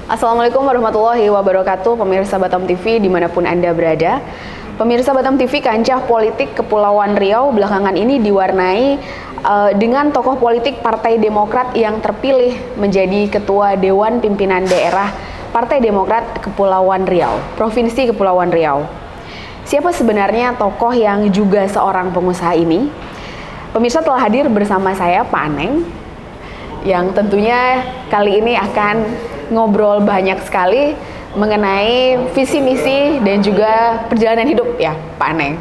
Assalamualaikum warahmatullahi wabarakatuh, pemirsa Batam TV dimanapun Anda berada. Pemirsa Batam TV, kancah politik Kepulauan Riau belakangan ini diwarnai dengan tokoh politik Partai Demokrat yang terpilih menjadi Ketua Dewan Pimpinan Daerah Partai Demokrat Kepulauan Riau, Provinsi Kepulauan Riau. Siapa sebenarnya tokoh yang juga seorang pengusaha ini? Pemirsa, telah hadir bersama saya Pak Aneng, yang tentunya kali ini akan ngobrol banyak sekali mengenai visi misi dan juga perjalanan hidup ya Pak Aneng.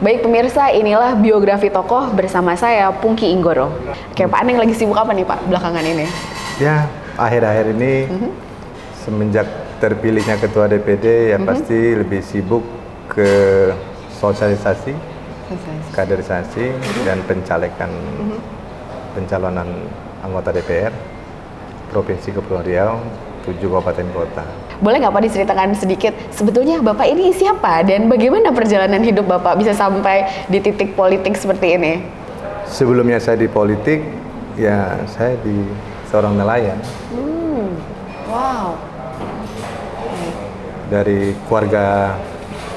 Baik pemirsa, inilah biografi tokoh bersama saya Pungki Inggoro. Oke Pak Aneng, lagi sibuk apa nih Pak belakangan ini? Ya, akhir-akhir ini semenjak terpilihnya Ketua DPD ya pasti lebih sibuk ke sosialisasi, kaderisasi dan pencalekan pencalonan anggota DPR Provinsi Kepulauan Riau 7 kabupaten kota. Boleh nggak Pak diceritakan sedikit sebetulnya Bapak ini siapa dan bagaimana perjalanan hidup Bapak bisa sampai di titik politik seperti ini? Sebelumnya saya di politik, ya saya di seorang nelayan. Wow. Dari keluarga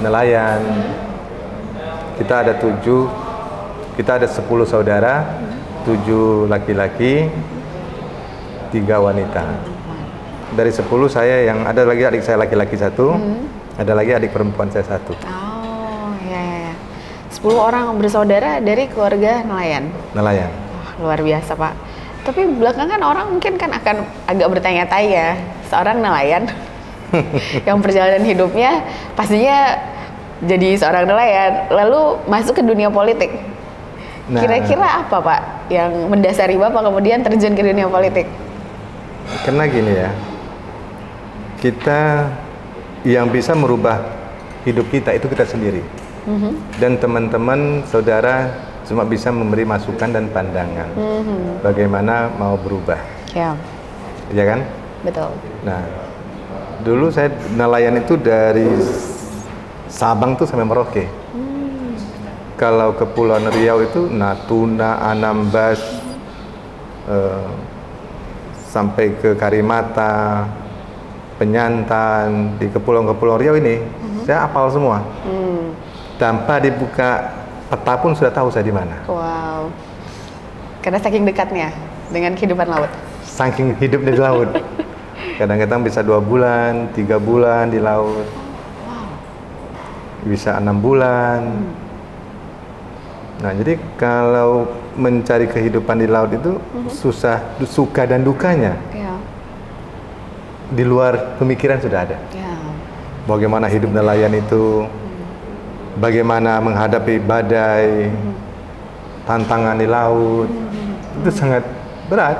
nelayan, kita ada 10 saudara, 7 laki-laki, 3 wanita. Dari 10 saya yang ada lagi adik saya laki-laki 1, ada lagi adik perempuan saya 1. Oh, ya. 10 orang bersaudara dari keluarga nelayan. Nelayan. Oh, luar biasa Pak. Tapi belakangan orang mungkin kan akan agak bertanya-tanya, seorang nelayan yang perjalanan hidupnya pastinya jadi seorang nelayan, lalu masuk ke dunia politik. Nah, kira-kira apa Pak yang mendasari Bapak kemudian terjun ke dunia politik? Karena gini ya, kita yang bisa merubah hidup kita itu kita sendiri. Dan teman-teman, saudara cuma bisa memberi masukan dan pandangan. Bagaimana mau berubah. Ya. Iya kan? Betul. Nah, dulu saya nelayan itu dari Sabang tuh sampai Merauke. Kalau Kepulauan Riau itu Natuna, Anambas, sampai ke Karimata, Penyantan, di Kepulauan Riau ini saya hafal semua. Tanpa dibuka peta pun sudah tahu saya di mana. Wow. Karena saking dekatnya dengan kehidupan laut. Saking hidupnya di laut. Kadang-kadang bisa 2 bulan, 3 bulan di laut. Bisa 6 bulan. Nah, jadi kalau mencari kehidupan di laut itu susah, suka dan dukanya. Di luar pemikiran sudah ada. Bagaimana hidup nelayan itu, bagaimana menghadapi badai, tantangan di laut, itu sangat berat.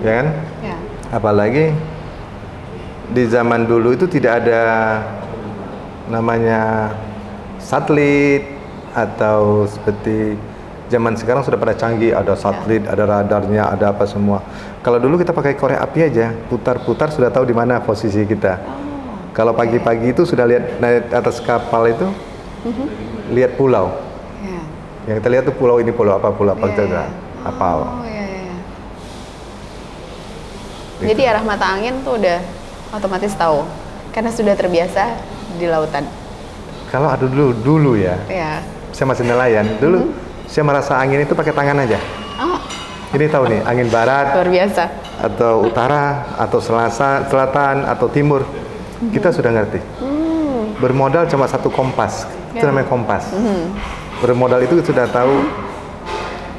Ya kan? Apalagi di zaman dulu itu tidak ada namanya satelit atau seperti zaman sekarang sudah pada canggih, ada satelit, ada radarnya, ada apa semua. Kalau dulu kita pakai korek api aja, putar-putar sudah tahu di mana posisi kita. Kalau pagi-pagi itu sudah lihat naik atas kapal itu, lihat pulau. Yang kita lihat tuh pulau ini pulau apa kita hafal. Jadi arah mata angin tuh udah otomatis tahu, karena sudah terbiasa di lautan. Kalau ada dulu ya, saya masih nelayan. Dulu saya merasa angin itu pakai tangan aja. Ini tahu nih, angin barat, luar biasa, atau utara, atau selatan, atau timur. Kita sudah ngerti. Bermodal cuma 1 kompas, itu namanya kompas. Bermodal itu sudah tahu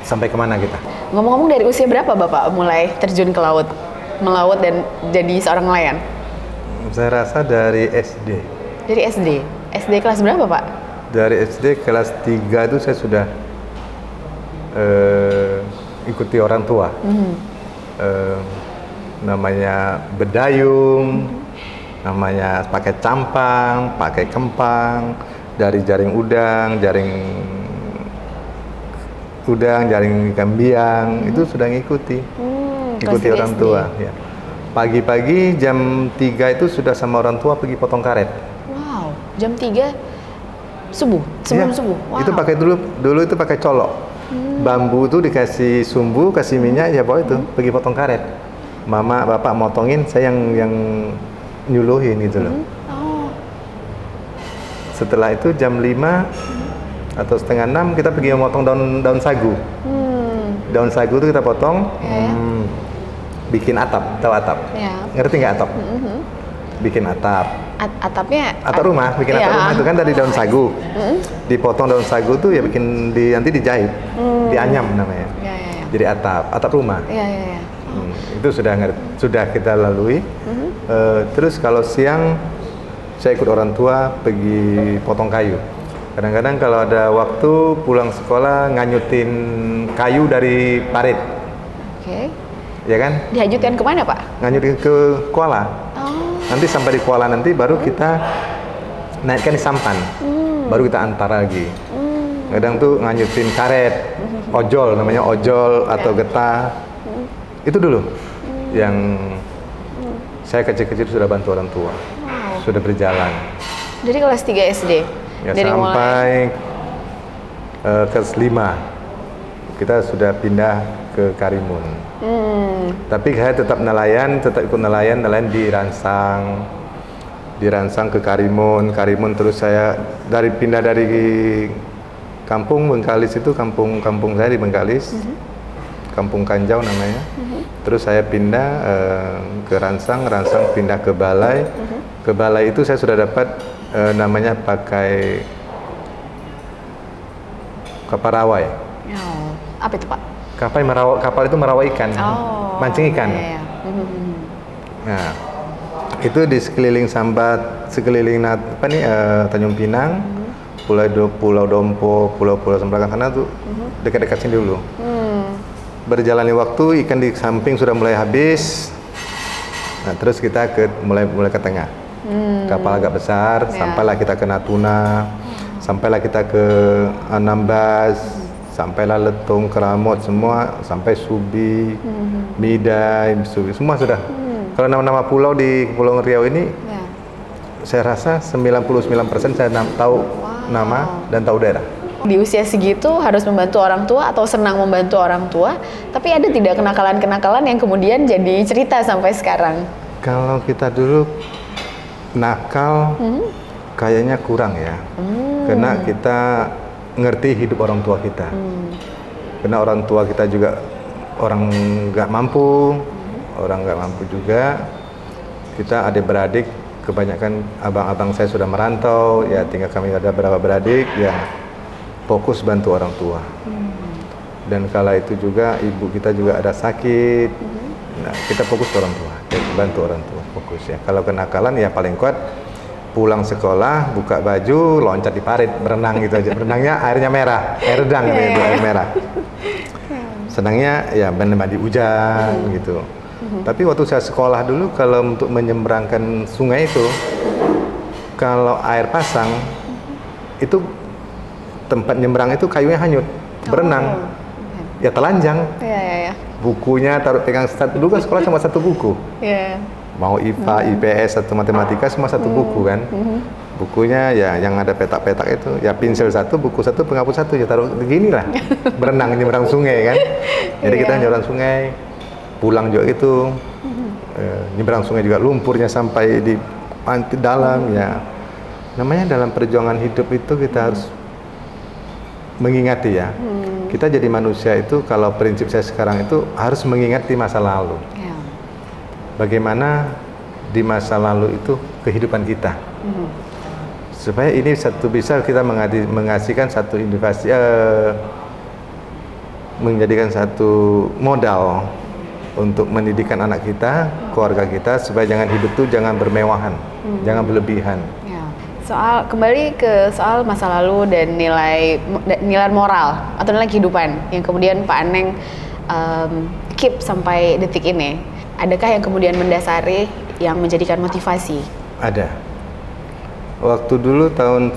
sampai kemana kita. Ngomong-ngomong, dari usia berapa Bapak mulai terjun ke laut, melaut dan jadi seorang nelayan? Saya rasa dari SD. Dari SD? SD kelas berapa Pak? Dari SD kelas 3 itu saya sudah ikuti orang tua. Namanya bedayung, namanya pakai campang, pakai kempang, dari jaring udang, jaring ikan biang, itu sudah ngikuti. Ikuti orang tua. Ya. Pagi-pagi jam 3 itu sudah sama orang tua pergi potong karet. Wow, jam 3 subuh, sebelum subuh. Wow. Itu pakai dulu itu pakai colok. Bambu itu dikasih sumbu, kasih minyak, ya bawa itu pergi potong karet. mama bapak motongin, saya yang nyuluhin gitu loh. Oh. Setelah itu jam 5 atau setengah 6 kita pergi memotong daun sagu. Daun sagu itu kita potong, bikin atap, tahu atap? Ya. Ngerti nggak atap? Bikin atap. Atapnya? Atap rumah, bikin atap rumah itu kan dari daun sagu. Dipotong daun sagu tuh ya bikin nanti dijahit, dianyam namanya. Ya. Jadi atap rumah. Ya. Itu sudah kita lalui. Terus kalau siang saya ikut orang tua pergi potong kayu. Kadang-kadang kalau ada waktu pulang sekolah nganyutin kayu dari parit. Oke. Ya kan? Dihajutkan kemana, Pak? Nganyutin ke kuala. Oh. Nanti sampai di kuala nanti baru kita naikkan di sampan. Baru kita antar lagi. Kadang tuh nganyutin karet, ojol namanya ojol atau getah. Itu dulu yang saya kecil-kecil sudah bantu orang tua. Sudah berjalan. Dari kelas 3 SD? Ya, dari sampai kelas 5 kita sudah pindah ke Karimun. Tapi saya tetap ikut nelayan di Ransang ke Karimun terus saya pindah dari kampung Bengkalis itu kampung saya di Bengkalis, Kampung Kanjau namanya. Terus saya pindah ke Ransang pindah ke Balai. Ke Balai itu saya sudah dapat namanya pakai kapal rawai. Oh. Apa itu, Pak? Kapal itu merawai ikan, mancing ikan. Iya. Nah, itu di sekeliling Sambat, Tanjung Pinang, Pulau Dompo, Pulau Sembrakan sana tuh dekat-dekat sini dulu. Berjalannya waktu, ikan di samping sudah mulai habis. Nah, terus kita mulai ke tengah. Kapal agak besar, sampailah kita ke Natuna, sampailah kita ke Anambas, sampailah Letung, Keramot, semua sampai Subi, Midai, semua sudah. Kalau nama-nama pulau di Kepulauan Riau ini, saya rasa 99% saya tahu nama dan tahu daerah. Di usia segitu harus membantu orang tua atau senang membantu orang tua, tapi ada tidak kenakalan-kenakalan yang kemudian jadi cerita sampai sekarang? Kalau kita dulu nakal, kayaknya kurang ya, karena kita ngerti hidup orang tua kita. Karena orang tua kita juga orang nggak mampu, orang nggak mampu juga. Kita adik-beradik, kebanyakan abang-abang saya sudah merantau, ya tinggal kami ada berapa beradik, ya fokus bantu orang tua. Dan kala itu juga ibu kita juga ada sakit, nah kita fokus ke orang tua, bantu orang tua fokus ya. Kalau kenakalan ya paling kuat pulang sekolah, buka baju, loncat di parit, berenang gitu aja. Berenangnya airnya merah, air redang gitu, air merah. Senangnya ya mandi hujan gitu. Tapi waktu saya sekolah dulu, kalau untuk menyeberangkan sungai itu, kalau air pasang, itu tempat nyebrang itu kayunya hanyut, berenang, ya telanjang. Bukunya taruh pegang dulu kan sekolah cuma satu buku. Mau IPA, IPS atau matematika semua satu buku kan. Bukunya ya yang ada petak-petak itu, ya pensil satu, buku satu, penghapus satu, ya taruh begini lah. Berenang nyebrang sungai kan. Jadi kita nyebrang sungai, pulang juga itu. Nyebrang sungai juga lumpurnya sampai di dalam ya. Namanya dalam perjuangan hidup itu kita harus mengingati ya. Kita jadi manusia itu kalau prinsip saya sekarang itu harus mengingati masa lalu. Bagaimana di masa lalu itu kehidupan kita. Supaya ini bisa kita mengasihkan satu inovasi, menjadikan satu modal untuk mendidikan anak kita, keluarga kita, supaya jangan hidup tuh jangan bermewahan, jangan berlebihan. Kembali ke soal masa lalu dan nilai moral atau nilai kehidupan yang kemudian Pak Aneng keep sampai detik ini. Adakah yang kemudian mendasari yang menjadikan motivasi? Ada. Waktu dulu tahun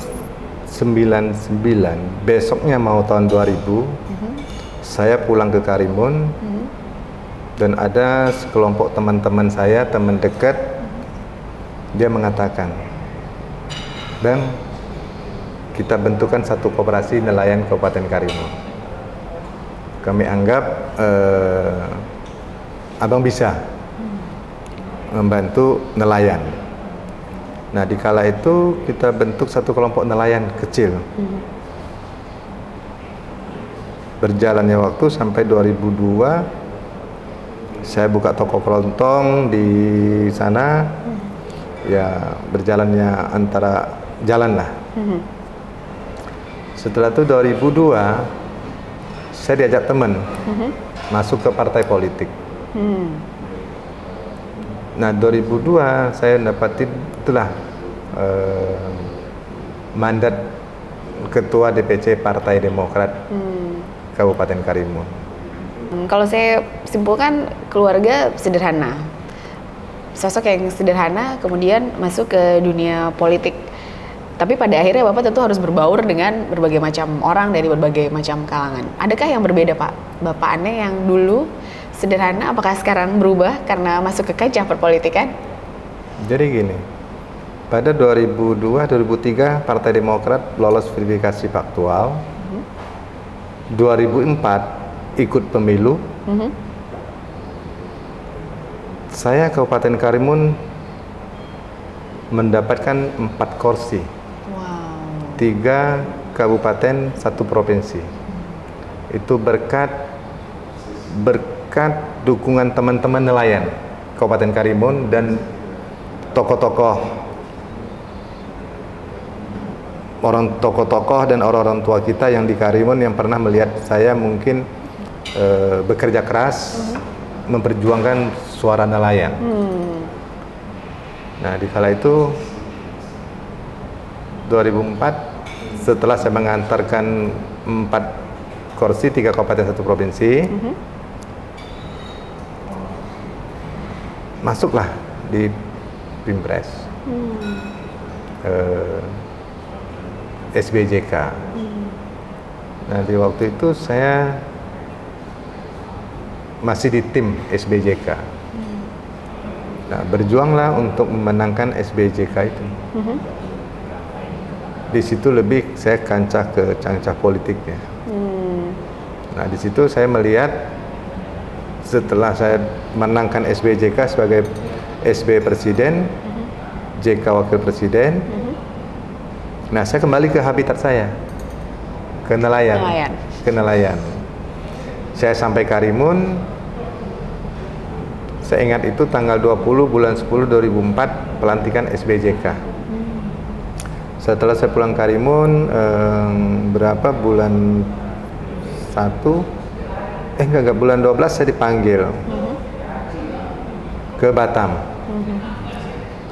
99, besoknya mau tahun 2000, saya pulang ke Karimun, dan ada sekelompok teman-teman saya, teman dekat, dia mengatakan, dan kita bentukkan satu koperasi nelayan Kabupaten Karimun. Kami anggap abang bisa membantu nelayan. Nah, di kala itu kita bentuk satu kelompok nelayan kecil. Berjalannya waktu sampai 2002, saya buka toko kelontong di sana. Ya, berjalannya antara jalan lah. Setelah itu 2002, saya diajak teman masuk ke partai politik. Nah, 2002 saya dapatin itulah mandat ketua DPC Partai Demokrat Kabupaten Karimun. Kalau saya simpulkan, keluarga sederhana, sosok yang sederhana, kemudian masuk ke dunia politik. Tapi pada akhirnya Bapak tentu harus berbaur dengan berbagai macam orang dari berbagai macam kalangan. Adakah yang berbeda, Pak? Bapak Ane yang dulu sederhana, apakah sekarang berubah karena masuk ke kancah perpolitikan? Jadi gini, pada 2002-2003 Partai Demokrat lolos verifikasi faktual. 2004 ikut pemilu. Saya Kabupaten Karimun mendapatkan 4 kursi. 3 kabupaten, 1 provinsi. Itu berkat dukungan teman-teman nelayan Kabupaten Karimun dan tokoh-tokoh dan orang-orang tua kita yang di Karimun yang pernah melihat saya mungkin bekerja keras memperjuangkan suara nelayan. Nah, di kala itu 2004 setelah saya mengantarkan 4 kursi, 3 kabupaten, 1 provinsi, masuklah di Pimpres SBJK. Nah, di waktu itu saya masih di tim SBJK. Nah, berjuanglah untuk memenangkan SBJK itu. Di situ lebih saya kancah politiknya. Nah, di situ saya melihat setelah saya menangkan SBJK sebagai SB Presiden, JK Wakil Presiden. Nah, saya kembali ke habitat saya, ke nelayan. Ke nelayan. Saya sampai Karimun. Saya ingat itu tanggal 20 bulan 10 2004 pelantikan SBJK. Setelah saya pulang Karimun, berapa bulan 1? Enggak, bulan 12 saya dipanggil ke Batam.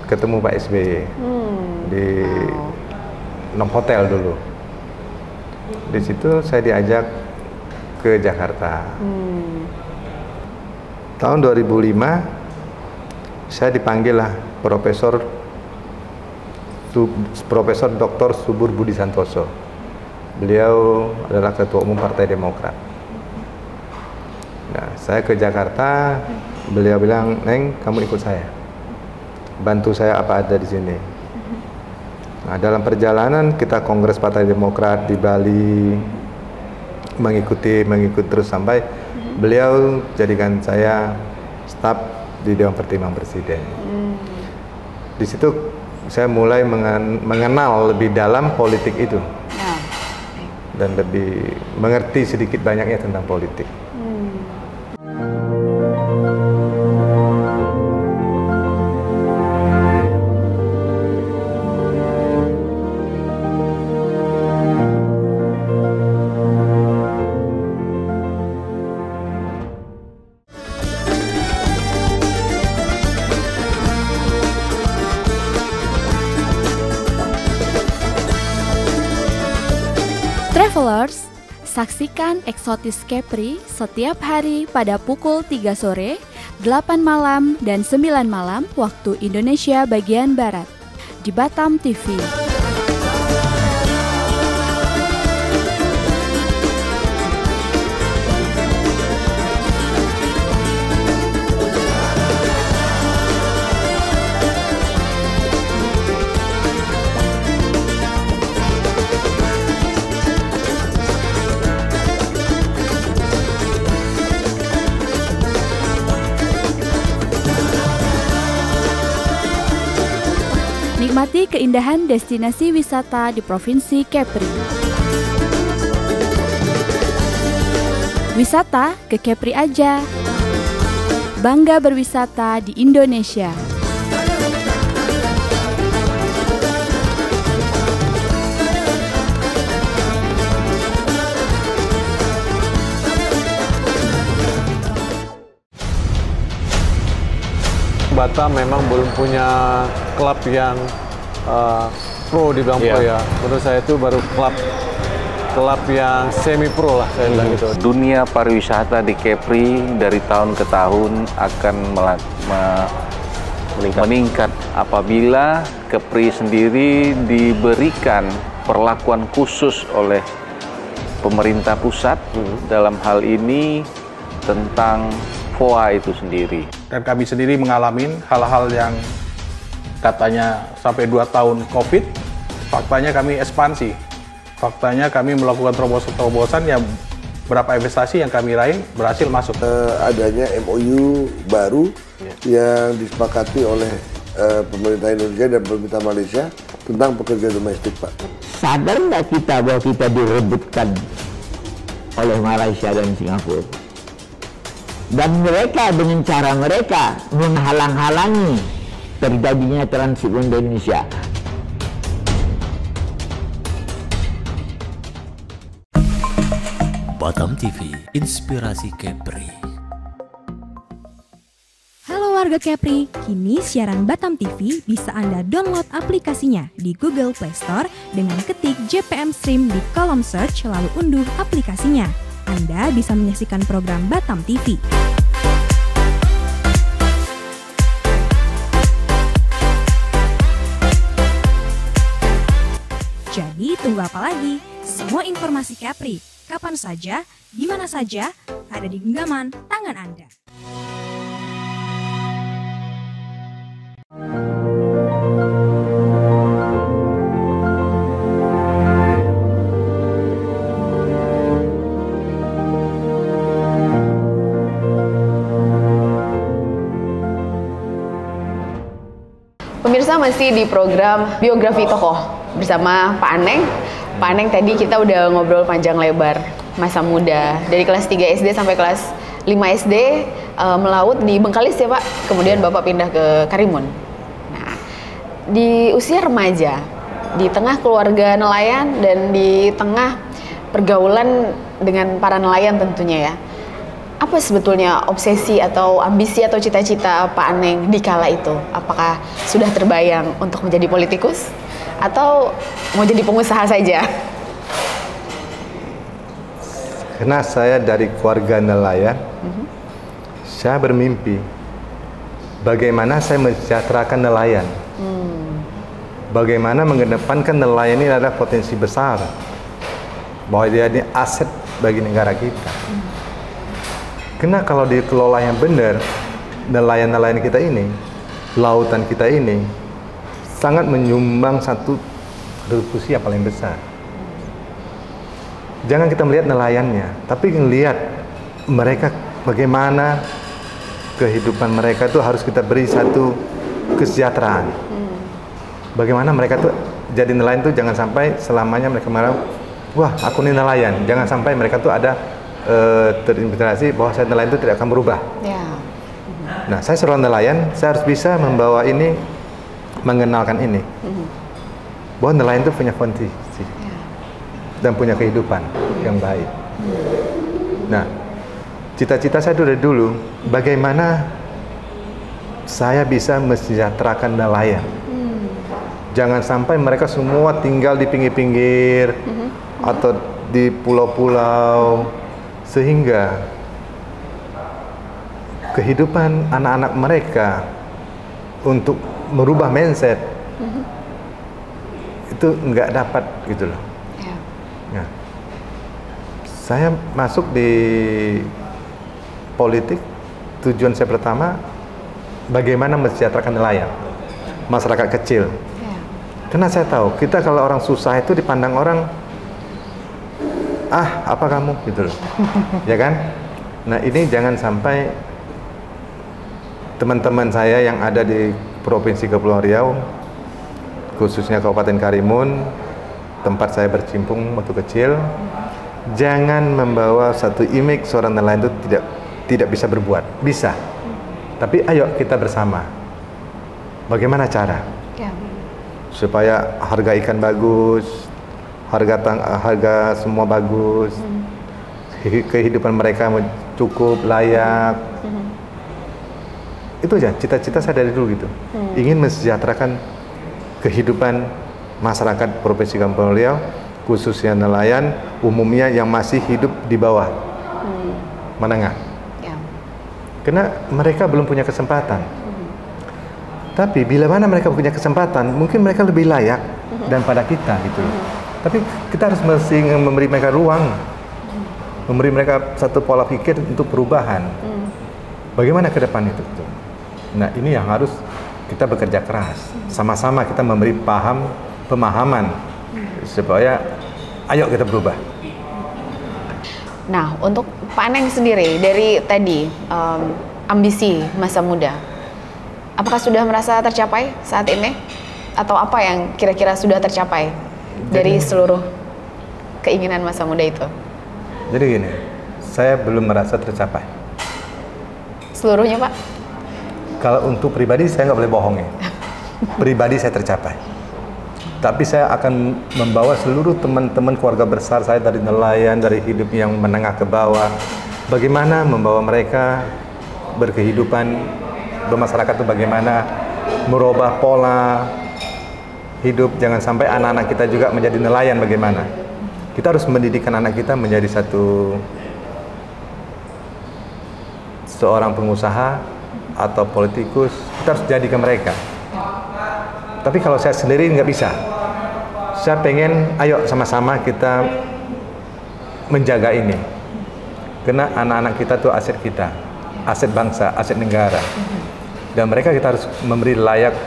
Ketemu Pak SBY di Nom Hotel dulu. Di situ saya diajak ke Jakarta. Tahun 2005 saya dipanggil lah Profesor Dr. Subur Budi Santoso. Beliau adalah Ketua Umum Partai Demokrat. Nah, saya ke Jakarta, beliau bilang, "Neng, kamu ikut saya. Bantu saya apa ada di sini." Nah, dalam perjalanan kita Kongres Partai Demokrat di Bali, mengikuti terus sampai beliau jadikan saya staf di Dewan Pertimbangan Presiden. Di situ saya mulai mengenal lebih dalam politik itu dan lebih mengerti sedikit banyaknya tentang politik. Travelers, saksikan Exotis Kepri setiap hari pada pukul 3 sore, 8 malam, dan 9 malam waktu Indonesia bagian Barat di Batam TV. Nikmati keindahan destinasi wisata di Provinsi Kepri. Wisata ke Kepri aja. Bangga berwisata di Indonesia. Batam memang belum punya klub yang pro dibilang pro ya. Menurut saya itu baru klub yang semi pro lah saya bilang gitu. Dunia pariwisata di Kepri dari tahun ke tahun akan meningkat apabila Kepri sendiri diberikan perlakuan khusus oleh pemerintah pusat dalam hal ini tentang FOA itu sendiri. Dan kami sendiri mengalami hal-hal yang katanya sampai 2 tahun COVID, faktanya kami ekspansi. Faktanya kami melakukan terobosan-terobosan yang berapa investasi yang kami raih berhasil masuk. Adanya MOU baru yang disepakati oleh pemerintah Indonesia dan pemerintah Malaysia tentang pekerja domestik, Pak. Sadar nggak kita bahwa kita direbutkan oleh Malaysia dan Singapura? Dan mereka dengan cara mereka menghalang-halangi terjadinya transit Indonesia. Batam TV, inspirasi Kepri. Halo warga Kepri, kini siaran Batam TV bisa Anda download aplikasinya di Google Play Store dengan ketik JPM Stream di kolom search lalu unduh aplikasinya. Anda bisa menyaksikan program Batam TV. Jadi tunggu apa lagi? Semua informasi Kepri, kapan saja, di mana saja, ada di genggaman tangan Anda. Pemirsa, masih di program Biografi Tokoh bersama Pak Aneng. Pak Aneng, tadi kita udah ngobrol panjang lebar masa muda dari kelas 3 SD sampai kelas 5 SD melaut di Bengkalis ya Pak. Kemudian Bapak pindah ke Karimun. Nah, di usia remaja, di tengah keluarga nelayan dan di tengah pergaulan dengan para nelayan tentunya ya. Apa sebetulnya obsesi atau ambisi atau cita-cita Pak Aneng di kala itu? Apakah sudah terbayang untuk menjadi politikus atau mau jadi pengusaha saja? Karena saya dari keluarga nelayan, saya bermimpi bagaimana saya mensejahterakan nelayan. Bagaimana mengedepankan nelayan ini adalah potensi besar, bahwa dia ini aset bagi negara kita. Karena kalau dikelola yang benar, nelayan-nelayan kita ini, lautan kita ini, sangat menyumbang satu kontribusi yang paling besar. Jangan kita melihat nelayannya, tapi melihat mereka bagaimana kehidupan mereka itu harus kita beri satu kesejahteraan. Bagaimana mereka tuh jadi nelayan tuh jangan sampai selamanya mereka marah, wah aku ini nelayan. Jangan sampai mereka tuh ada terinspirasi bahwa saya nelayan itu tidak akan berubah. Nah, saya seorang nelayan, saya harus bisa membawa ini, mengenalkan ini, bahwa nelayan itu punya fungsi dan punya kehidupan yang baik. Nah, cita-cita saya dari dulu, bagaimana saya bisa mensejahterakan nelayan. Jangan sampai mereka semua tinggal di pinggir-pinggir atau di pulau-pulau, sehingga kehidupan anak-anak mereka untuk merubah mindset itu nggak dapat gitu loh. Nah, saya masuk di politik, tujuan saya pertama bagaimana mensejahterakan nelayan, masyarakat kecil. Karena saya tahu kita kalau orang susah itu dipandang orang, apa kamu gitu loh. Ya kan? Nah, ini jangan sampai teman-teman saya yang ada di Provinsi Kepulauan Riau, khususnya Kabupaten Karimun, tempat saya bercimpung waktu kecil, jangan membawa satu image seorang nelayan itu tidak bisa berbuat. Bisa, tapi ayo kita bersama. Bagaimana cara? Supaya harga ikan bagus, harga semua bagus, kehidupan mereka cukup, layak. Itu aja cita-cita saya dari dulu gitu. Ingin mensejahterakan kehidupan masyarakat Provinsi Kepulauan Riau, khususnya nelayan umumnya yang masih hidup di bawah menengah. Karena mereka belum punya kesempatan. Tapi bila mana mereka punya kesempatan, mungkin mereka lebih layak daripada kita gitu. Tapi kita harus memberi mereka ruang, memberi mereka satu pola pikir untuk perubahan. Bagaimana ke depan itu? Nah, ini yang harus kita bekerja keras. Sama-sama kita memberi pemahaman supaya ayo kita berubah. Nah, untuk Pak Neng sendiri dari tadi ambisi masa muda, apakah sudah merasa tercapai saat ini? Atau apa yang kira-kira sudah tercapai dari seluruh keinginan masa muda itu? Jadi gini, saya belum merasa tercapai. Seluruhnya, Pak? Kalau untuk pribadi saya nggak boleh bohong ya. Pribadi saya tercapai. Tapi saya akan membawa seluruh teman-teman keluarga besar saya dari nelayan, dari hidup yang menengah ke bawah. Bagaimana membawa mereka berkehidupan bermasyarakat itu, bagaimana merubah pola hidup. Jangan sampai anak-anak kita juga menjadi nelayan, bagaimana. Kita harus mendidikan anak kita menjadi seorang pengusaha atau politikus. Kita harus jadikan mereka. Tapi kalau saya sendiri nggak bisa. Saya pengen, ayo sama-sama kita menjaga ini. Karena anak-anak kita tuh aset kita, aset bangsa, aset negara. Dan mereka kita harus memberi layak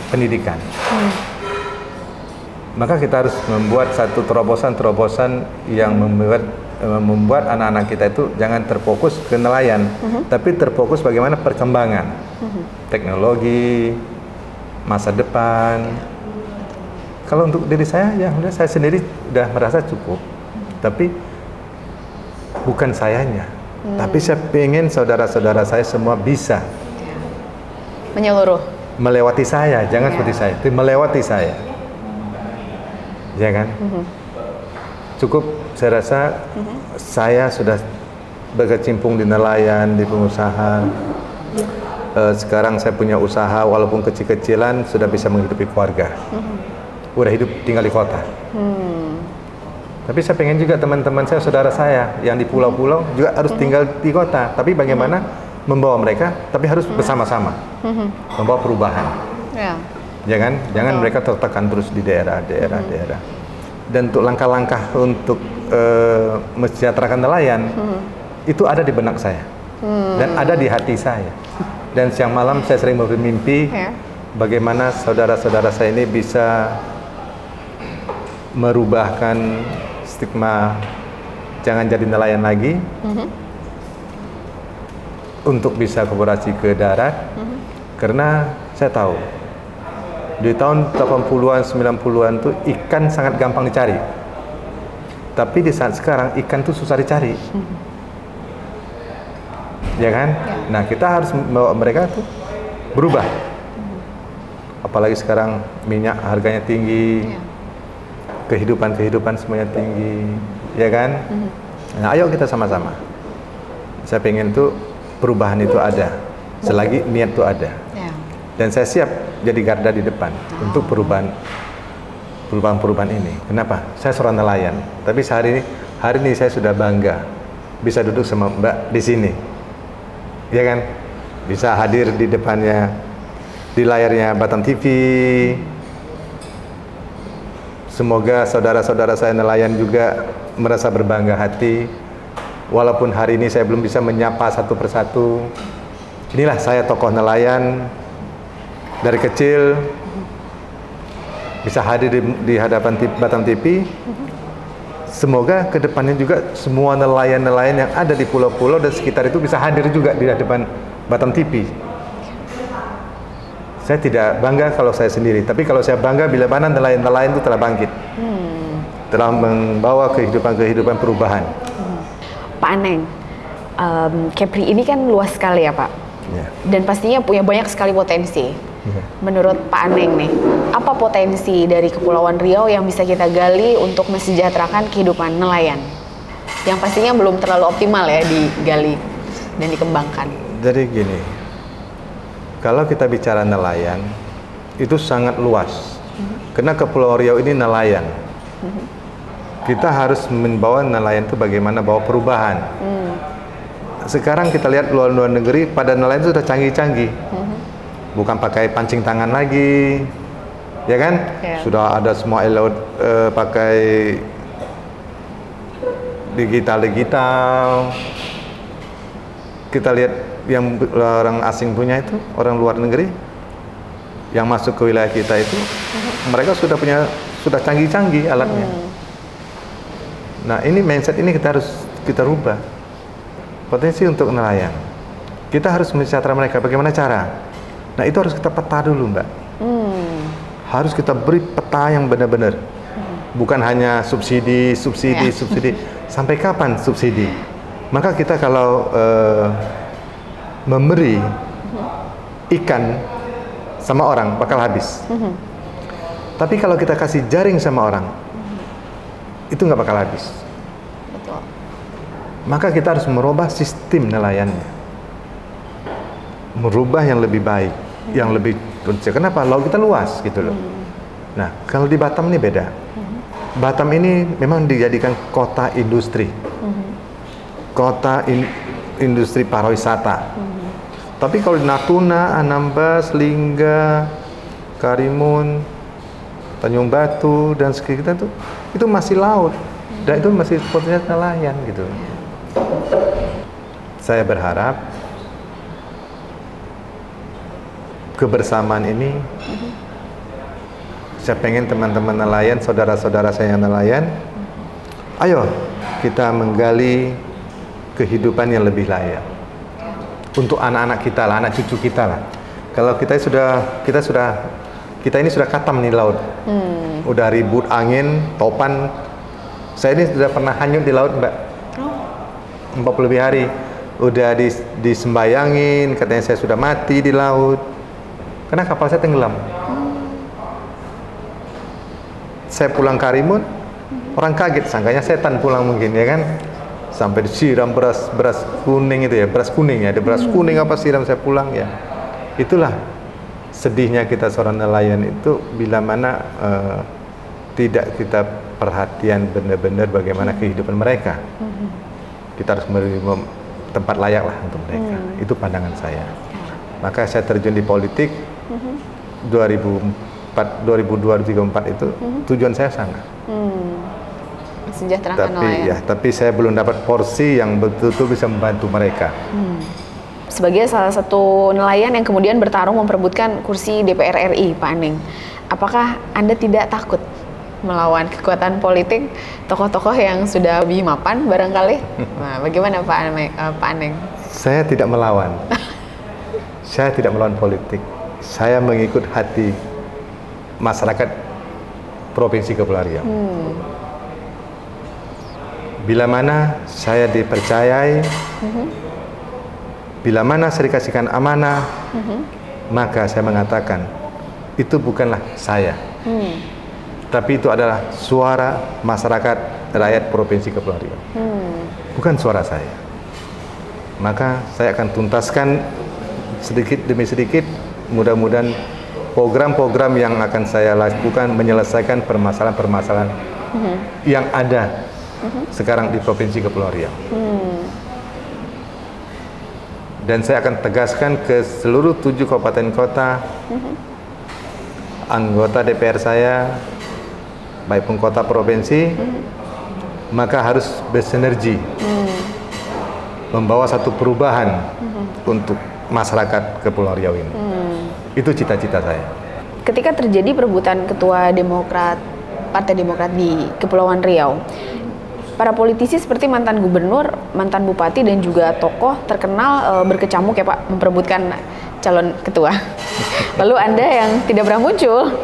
pendidikan. Maka kita harus membuat satu terobosan-terobosan yang membuat anak-anak kita itu jangan terfokus ke nelayan, tapi terfokus bagaimana perkembangan teknologi, masa depan. Kalau untuk diri saya, ya udah, saya sendiri udah merasa cukup. Tapi bukan sayanya, tapi saya pengen saudara-saudara saya semua bisa menyeluruh, melewati saya, jangan seperti saya, tapi melewati saya, ya kan? Cukup, saya rasa saya sudah berkecimpung di nelayan, di pengusaha. Sekarang saya punya usaha, walaupun kecil-kecilan, sudah bisa menghidupi keluarga. Udah hidup tinggal di kota. Tapi saya pengen juga teman-teman saya, saudara saya yang di pulau-pulau juga harus tinggal di kota. Tapi bagaimana membawa mereka, tapi harus bersama-sama membawa perubahan. Jangan mereka tertekan terus di daerah. Dan untuk langkah-langkah untuk mensejahterakan nelayan itu ada di benak saya dan ada di hati saya. Dan siang malam saya sering bermimpi bagaimana saudara-saudara saya ini bisa merubahkan stigma jangan jadi nelayan lagi, untuk bisa kooperasi ke darat. Karena saya tahu di tahun 80-an, 90-an tuh ikan sangat gampang dicari. Tapi di saat sekarang ikan tuh susah dicari. Ya kan? Nah, kita harus membawa mereka tuh berubah. Apalagi sekarang minyak harganya tinggi. Kehidupan semuanya tinggi. Ya kan? Nah, ayo kita sama-sama. Saya pengen tuh perubahan itu ada. Selagi niat itu ada. Dan saya siap jadi garda di depan untuk perubahan ini. Kenapa? Saya seorang nelayan, tapi hari ini saya sudah bangga bisa duduk sama Mbak di sini, ya kan? Bisa hadir di depannya, di layarnya Batam TV. Semoga saudara-saudara saya nelayan juga merasa berbangga hati, walaupun hari ini saya belum bisa menyapa satu persatu. Inilah saya, tokoh nelayan. Dari kecil bisa hadir di hadapan Batam TV. Semoga kedepannya juga semua nelayan-nelayan yang ada di pulau-pulau dan sekitar itu bisa hadir juga di hadapan Batam TV. Saya tidak bangga kalau saya sendiri, tapi kalau saya bangga bila mana nelayan-nelayan itu telah bangkit, telah membawa kehidupan perubahan. Pak Aneng, Kepri ini kan luas sekali ya Pak, dan pastinya punya banyak sekali potensi. Menurut Pak Aneng nih, apa potensi dari Kepulauan Riau yang bisa kita gali untuk mensejahterakan kehidupan nelayan? Yang pastinya belum terlalu optimal ya digali dan dikembangkan. Jadi gini, kalau kita bicara nelayan, itu sangat luas. Karena Kepulauan Riau ini nelayan. Kita harus membawa nelayan itu bagaimana bawa perubahan. Sekarang kita lihat luar negeri, pada nelayan itu sudah canggih-canggih. Bukan pakai pancing tangan lagi, ya kan? Sudah ada semua pakai digital. Kita lihat yang orang asing punya itu, orang luar negeri yang masuk ke wilayah kita itu, mereka sudah canggih-canggih alatnya. Nah, ini mindset ini kita rubah. Potensi untuk nelayan. Kita harus mensejahterakan mereka. Bagaimana cara? Nah, itu harus kita peta dulu, Mbak. Harus kita beri peta yang benar-benar. Bukan hanya subsidi. Sampai kapan subsidi? Maka kita kalau memberi ikan sama orang bakal habis. Tapi kalau kita kasih jaring sama orang, itu nggak bakal habis. Betul. Maka kita harus merubah sistem nelayannya, merubah yang lebih baik, yang lebih. Kenapa? Laut kita luas gitu loh. Nah, kalau di Batam ini beda. Batam ini memang dijadikan kota industri, kota industri pariwisata. Tapi kalau di Natuna, Anambas, Lingga, Karimun, Tanjung Batu dan sekitar itu masih laut, dan itu masih potensi nelayan gitu. Saya berharap kebersamaan ini, saya pengen teman-teman nelayan, saudara-saudara saya yang nelayan, ayo kita menggali kehidupan yang lebih layak untuk anak-anak kita lah, anak cucu kita lah. Kalau kita ini sudah katam nih laut, udah ribut angin, topan. Saya ini sudah pernah hanyut di laut, Mbak. 40 lebih hari. Udah disembayangin, katanya saya sudah mati di laut. Karena kapal saya tenggelam. Saya pulang Karimun, orang kaget, sangkanya setan pulang mungkin, ya kan? Sampai disiram beras kuning itu ya, beras kuning ya, ada beras kuning apa siram saya pulang ya. Itulah sedihnya kita seorang nelayan itu bila mana tidak kita perhatian benar-benar bagaimana kehidupan mereka. Kita harus memberi tempat layak lah untuk mereka. Itu pandangan saya. Maka saya terjun di politik 2002-2004 itu tujuan saya sana. Sejahterakan nelayan. Tapi saya belum dapat porsi yang betul-betul bisa membantu mereka. Sebagai salah satu nelayan yang kemudian bertarung memperebutkan kursi DPR RI, Pak Aneng, apakah Anda tidak takut melawan kekuatan politik tokoh-tokoh yang sudah lebih mapan barangkali? Nah, bagaimana Pak Aneng? Saya tidak melawan. Saya tidak melawan politik. Saya mengikut hati masyarakat Provinsi Kepulauan Riau. Bila mana saya dipercayai, bila mana saya dikasihkan amanah, maka saya mengatakan itu bukanlah saya, tapi itu adalah suara masyarakat rakyat Provinsi Kepulauan Riau, bukan suara saya. Maka saya akan tuntaskan sedikit demi sedikit, mudah-mudahan program-program yang akan saya lakukan menyelesaikan permasalahan-permasalahan yang ada sekarang di Provinsi Kepulauan Riau. Dan saya akan tegaskan ke seluruh 7 kabupaten kota, anggota DPR saya, baik pun kota provinsi, maka harus bersinergi, membawa satu perubahan untuk masyarakat Kepulauan Riau ini. Itu cita-cita saya. Ketika terjadi perebutan ketua Partai Demokrat di Kepulauan Riau, para politisi seperti mantan gubernur, mantan bupati, dan juga tokoh terkenal berkecamuk ya Pak, memperebutkan calon ketua. Lalu Anda yang tidak pernah muncul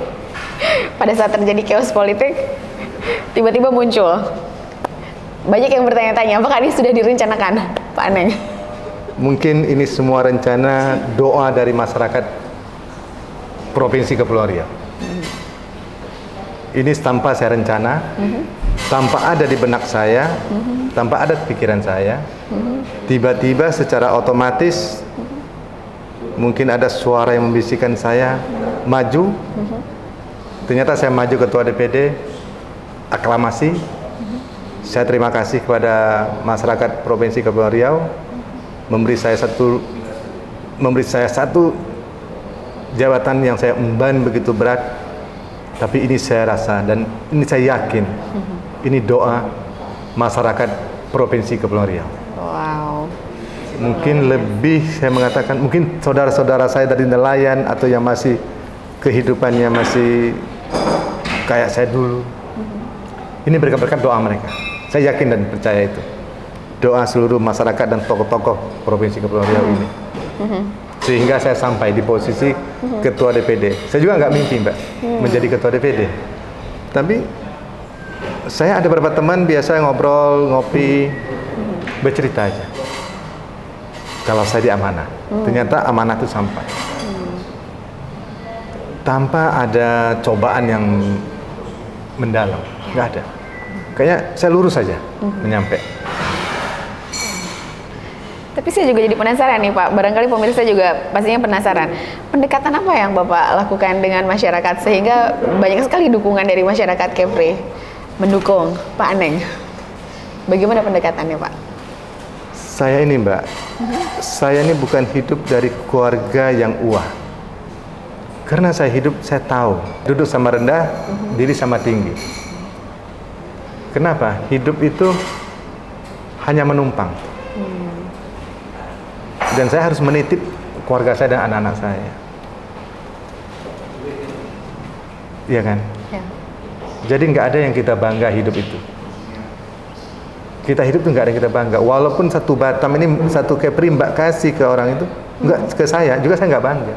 pada saat terjadi chaos politik, tiba-tiba muncul. Banyak yang bertanya-tanya, apakah ini sudah direncanakan, Pak Aneng? Mungkin ini semua rencana doa dari masyarakat Provinsi Kepulauan Riau. Ini tanpa saya rencana, tanpa ada di benak saya, tanpa ada di pikiran saya. Tiba-tiba secara otomatis mungkin ada suara yang membisikkan saya maju. Ternyata saya maju ketua DPD, aklamasi. Saya terima kasih kepada masyarakat Provinsi Kepulauan Riau memberi saya satu jabatan yang saya emban begitu berat. Tapi ini saya rasa dan ini saya yakin ini doa masyarakat Provinsi Kepulauan Riau. Wow. Mungkin lebih saya mengatakan, mungkin saudara-saudara saya dari nelayan atau yang masih kehidupannya masih kayak saya dulu. Ini berkat-berkat doa mereka. Saya yakin dan percaya itu. Doa seluruh masyarakat dan tokoh-tokoh Provinsi Kepulauan Riau ini. Sehingga saya sampai di posisi ketua DPD. Saya juga nggak mimpi, Mbak, menjadi ketua DPD. Tapi saya ada beberapa teman biasa ngobrol, ngopi, bercerita aja. Kalau saya diamanah, ternyata amanah itu sampai. Tanpa ada cobaan yang mendalam, nggak ada. Kayaknya saya lurus saja menyampai. Tapi saya juga jadi penasaran nih Pak, barangkali pemirsa juga pastinya penasaran. Pendekatan apa yang Bapak lakukan dengan masyarakat sehingga banyak sekali dukungan dari masyarakat Kepri mendukung Pak Aneng? Bagaimana pendekatannya Pak? Saya ini Mbak, saya ini bukan hidup dari keluarga yang uah. Karena saya hidup, saya tahu, duduk sama rendah, diri sama tinggi. Kenapa? Hidup itu hanya menumpang. Dan saya harus menitip keluarga saya dan anak-anak saya. Iya kan? Ya. Jadi nggak ada yang kita bangga hidup itu. Kita hidup tuh nggak ada yang kita bangga. Walaupun satu Batam ini, satu Kepri Mbak kasih ke orang itu, nggak ke saya, juga saya nggak bangga.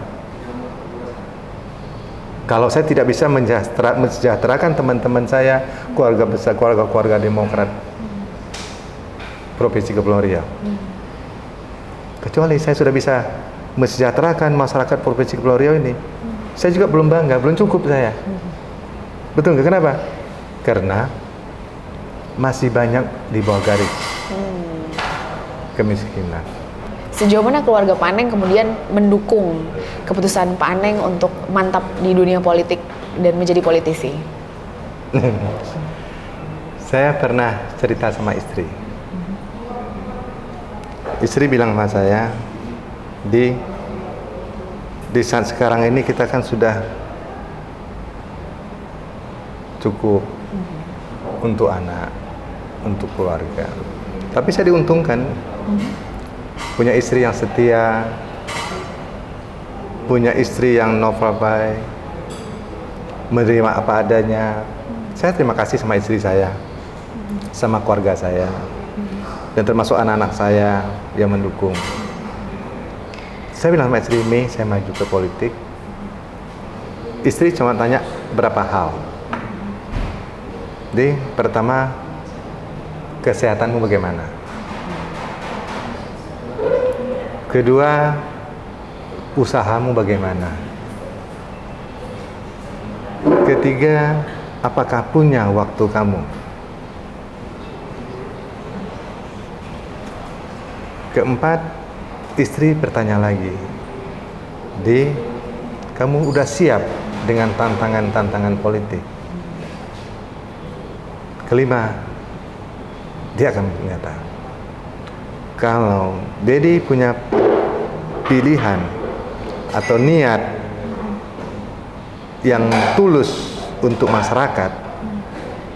Kalau saya tidak bisa mensejahterakan teman-teman saya, keluarga besar, keluarga Demokrat Provinsi Kepulauan Riau. Kecuali saya sudah bisa mensejahterakan masyarakat Provinsi Kepulauan Riau ini, saya juga belum bangga, belum cukup saya. Betul nggak? Kenapa? Karena masih banyak di bawah garis kemiskinan. Sejauh mana keluarga Pak Aneng kemudian mendukung keputusan Pak Aneng untuk mantap di dunia politik dan menjadi politisi? Saya pernah cerita sama istri. Istri bilang sama saya, di saat sekarang ini kita kan sudah cukup untuk anak, untuk keluarga. Tapi saya diuntungkan, punya istri yang setia, punya istri yang no problem, menerima apa adanya. Saya terima kasih sama istri saya, sama keluarga saya, dan termasuk anak-anak saya yang mendukung. Saya bilang sama istri, Mei, saya maju ke politik. Istri cuma tanya berapa hal. Pertama, kesehatanmu bagaimana? Kedua, usahamu bagaimana? Ketiga, apakah punya waktu kamu? Keempat, istri bertanya lagi, kamu udah siap dengan tantangan-tantangan politik? Kelima, dia akan berkata, kalau Dedi punya pilihan atau niat yang tulus untuk masyarakat,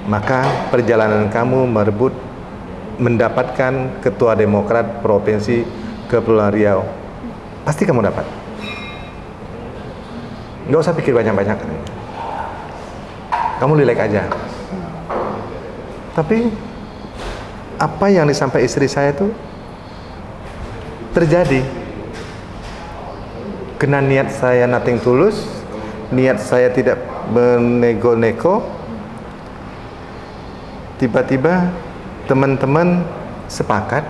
maka perjalanan kamu mendapatkan ketua Demokrat Provinsi Kepulauan Riau, pasti kamu dapat. Nggak usah pikir banyak-banyak. Kamu relax aja. Tapi apa yang disampaikan istri saya itu terjadi. Kena niat saya nothing tulus, niat saya tidak menego-nego, tiba-tiba teman-teman sepakat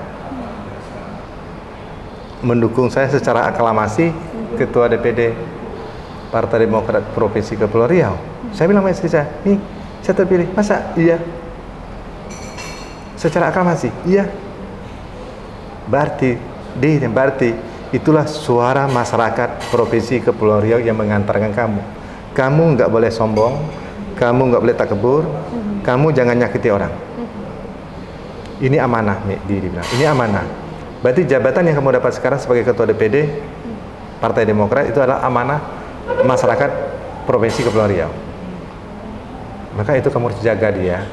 mendukung saya secara aklamasi Ketua DPD Partai Demokrat Provinsi Kepulauan Riau. Saya bilang sama istri saya, nih saya terpilih. Masa? Iya. Secara aklamasi? Iya. Berarti itulah suara masyarakat Provinsi Kepulauan Riau yang mengantarkan kamu. Kamu nggak boleh sombong, kamu nggak boleh takabur, kamu jangan nyakiti orang. Ini amanah, dibilang. Ini amanah. Berarti jabatan yang kamu dapat sekarang sebagai Ketua DPD Partai Demokrat itu adalah amanah masyarakat Provinsi Kepulauan Riau. Maka itu kamu harus jaga dia.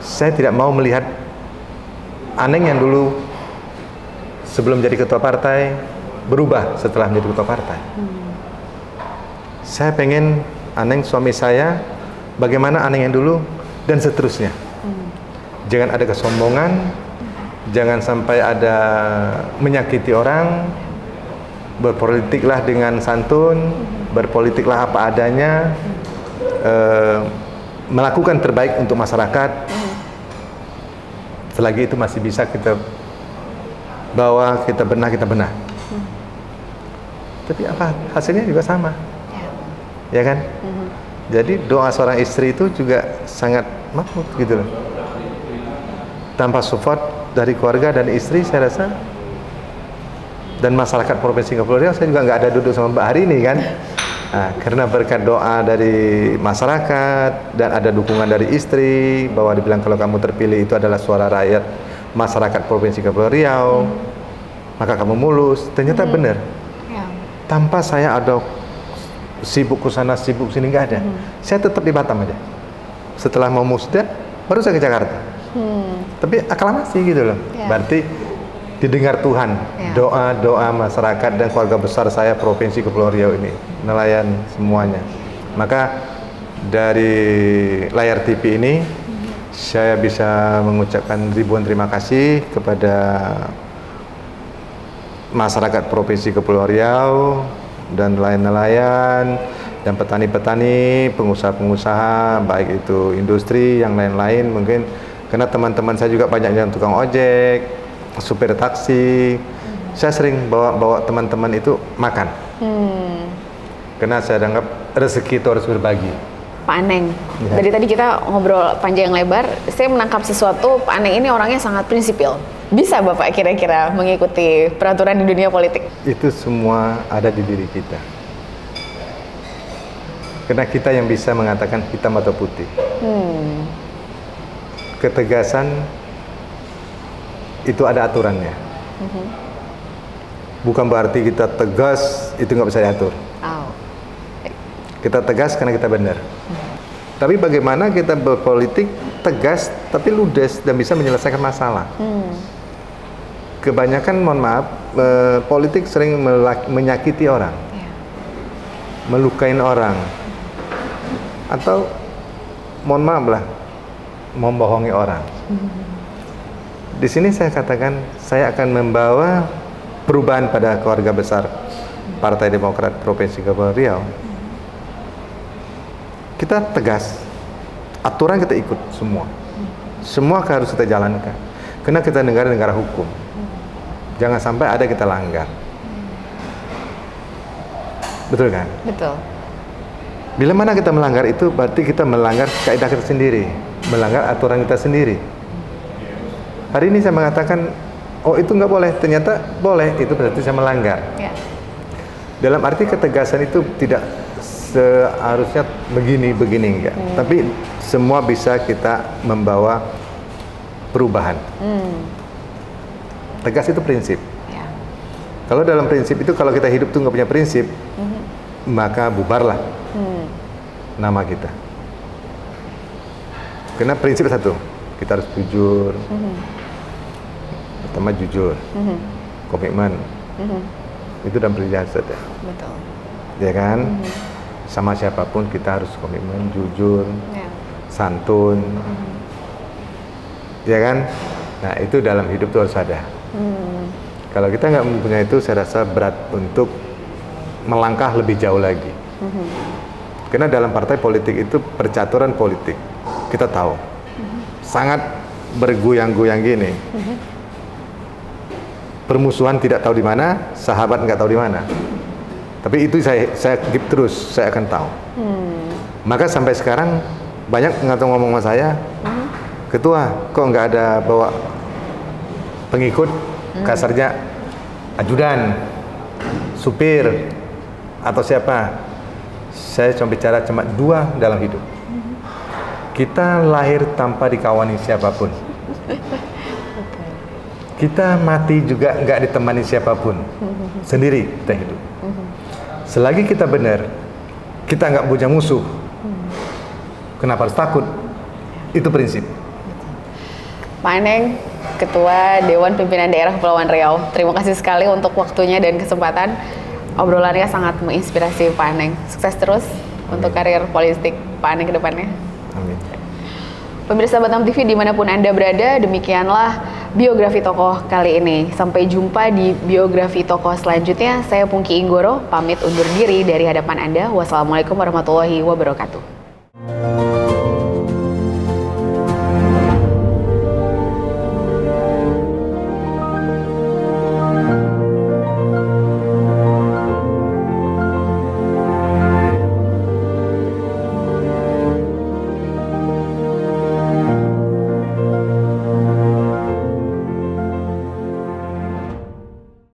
Saya tidak mau melihat Aneng yang dulu sebelum jadi ketua partai berubah setelah menjadi ketua partai. Saya pengen Aneng suami saya bagaimana Aneng yang dulu dan seterusnya. Jangan ada kesombongan, jangan sampai ada menyakiti orang. Berpolitiklah dengan santun, berpolitiklah apa adanya, melakukan terbaik untuk masyarakat. Selagi itu masih bisa kita bawa, kita benar. Tapi apa hasilnya juga sama, ya kan? Jadi doa seorang istri itu juga sangat makmur gitu loh. Tanpa support dari keluarga dan istri, saya rasa, dan masyarakat Provinsi Kepulauan Riau, saya juga nggak ada duduk sama Mbak hari ini kan. Nah, karena berkat doa dari masyarakat dan ada dukungan dari istri bahwa dibilang kalau kamu terpilih itu adalah suara rakyat masyarakat Provinsi Kepulauan Riau, maka kamu mulus. Ternyata benar. Tanpa saya ada sibuk ke sana sibuk sini, nggak ada. Saya tetap di Batam aja. Setelah mau musda baru saya ke Jakarta. Tapi aklamasi gitu loh. Berarti didengar Tuhan, doa-doa masyarakat dan keluarga besar saya Provinsi Kepulauan Riau ini, nelayan semuanya. Maka dari layar TV ini saya bisa mengucapkan ribuan terima kasih kepada masyarakat Provinsi Kepulauan Riau dan nelayan-nelayan dan petani-petani, pengusaha-pengusaha, baik itu industri yang lain-lain mungkin, karena teman-teman saya juga banyak yang tukang ojek, supir taksi. Saya sering bawa teman-teman itu makan. Karena saya anggap rezeki itu harus berbagi. Pak Aneng, dari tadi kita ngobrol panjang lebar, saya menangkap sesuatu, Pak Aneng ini orangnya sangat prinsipil. Bisa Bapak kira-kira mengikuti peraturan di dunia politik? Itu semua ada di diri kita. Karena kita yang bisa mengatakan hitam atau putih. Ketegasan itu ada aturannya. Bukan berarti kita tegas itu nggak bisa diatur. Kita tegas karena kita benar. Tapi bagaimana kita berpolitik tegas tapi ludes dan bisa menyelesaikan masalah. Kebanyakan, mohon maaf, politik sering menyakiti orang, melukain orang, atau mohon maaf lah, membohongi orang. Di sini saya katakan saya akan membawa perubahan pada keluarga besar Partai Demokrat Provinsi Kepulauan Riau. Kita tegas, aturan kita ikut semua harus kita jalankan, karena kita negara hukum. Jangan sampai ada kita langgar. Betul kan? Betul. Bila mana kita melanggar itu berarti kita melanggar kaidah kita sendiri, melanggar aturan kita sendiri. Hari ini saya mengatakan, oh itu nggak boleh, ternyata boleh, itu berarti saya melanggar. Dalam arti ketegasan itu tidak seharusnya begini enggak. Tapi semua bisa kita membawa perubahan. Tegas itu prinsip. Kalau dalam prinsip itu, kalau kita hidup tuh nggak punya prinsip, maka bubarlah nama kita. Karena prinsip satu, kita harus jujur. Pertama jujur, komitmen, itu dalam perjalanan saja. Betul. Ya kan? Sama siapapun kita harus komitmen, jujur, santun, ya kan? Nah itu dalam hidup itu harus ada. Kalau kita nggak mempunyai itu, saya rasa berat untuk melangkah lebih jauh lagi. Karena dalam partai politik itu percaturan politik, kita tahu sangat bergoyang-goyang gini. Permusuhan tidak tahu di mana, sahabat nggak tahu di mana. Tapi itu saya keep terus, saya akan tahu. Maka sampai sekarang banyak ngomong sama saya, ketua kok nggak ada bawa pengikut, kasarnya ajudan, supir, atau siapa. Saya cuma bicara cuma 2 dalam hidup. Kita lahir tanpa dikawani siapapun. Kita mati juga nggak ditemani siapapun. Sendiri kita hidup. Selagi kita benar, kita nggak punya musuh. Kenapa harus takut? Itu prinsip. Pak Aneng, Ketua Dewan Pimpinan Daerah Kepulauan Riau, terima kasih sekali untuk waktunya dan kesempatan. Obrolannya sangat menginspirasi Pak Aneng. Sukses terus untuk karir politik Pak Aneng ke depannya. Amin. Pemirsa Batam TV dimanapun Anda berada, demikianlah biografi tokoh kali ini. Sampai jumpa di biografi tokoh selanjutnya. Saya Pungki Inggoro, pamit undur diri dari hadapan Anda. Wassalamualaikum warahmatullahi wabarakatuh.